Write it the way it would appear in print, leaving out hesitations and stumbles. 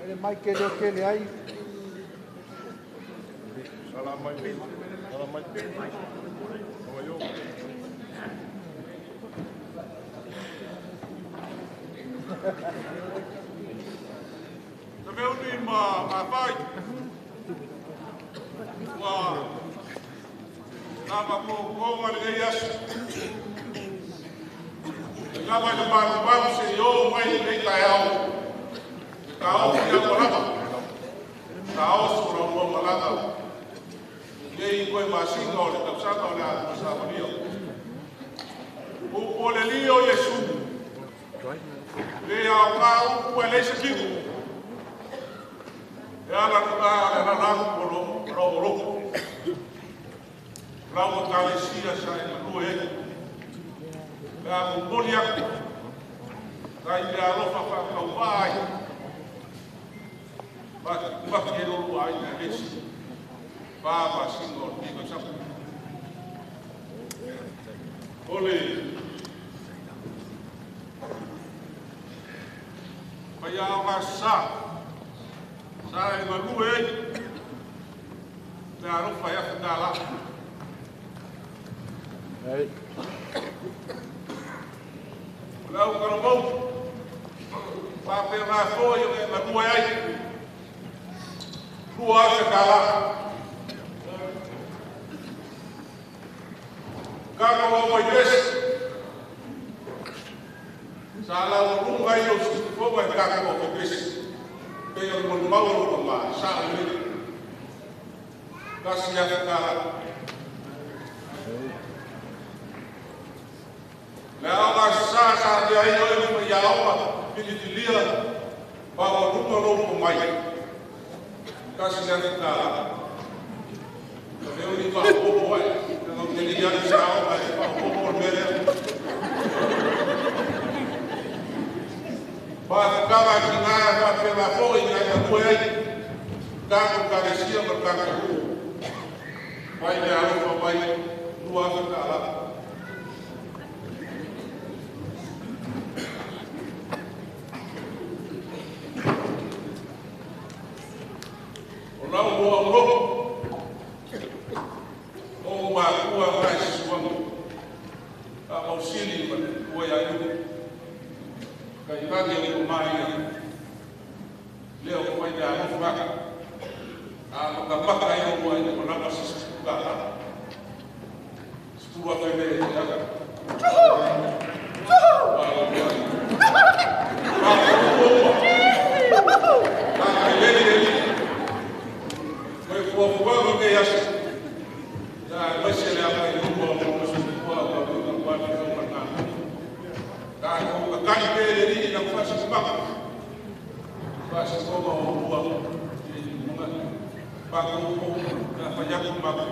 Ele mai kele ai. Salam mai pin. Salam mai pin. Como yo. Também o ma pai. Nama ko ngale yas. Nama de ba se yo mai de kaao. Kaao ya koraba. Kaao sura mo malaka. Yei ko masinga o le tapsaka o le sabario. O le lio Yesu. Le au kau ko le se kiku. Ya la na ko ro. Rau kalesia sa e manu e. Ka mumbolia. Ka i arofa ka kauai. Ba ke ro ai na lesi. Ba singo ni ko sa. Ole. Pa ya ma sa. Sa e manu e. Ka arofa ya fitala. Hey. Lau karabau. Pape na foi o na tua aí. Tua se cala. Kako o mai des. Sala o runga i o ko mai kako o des. Pe o mo mau o ma sa ni. Kasia kala. Lea nga sa dia ai o ni ya o pili lia ba o rumo ro mai kasi na ta le o ni ba o ai no te ni ya sa o ai ba o por mere ba ka ba ki na ba pe ba po i na ta ko ai ka ko ka sia ba ka ko ai le o mai tua ka la Pak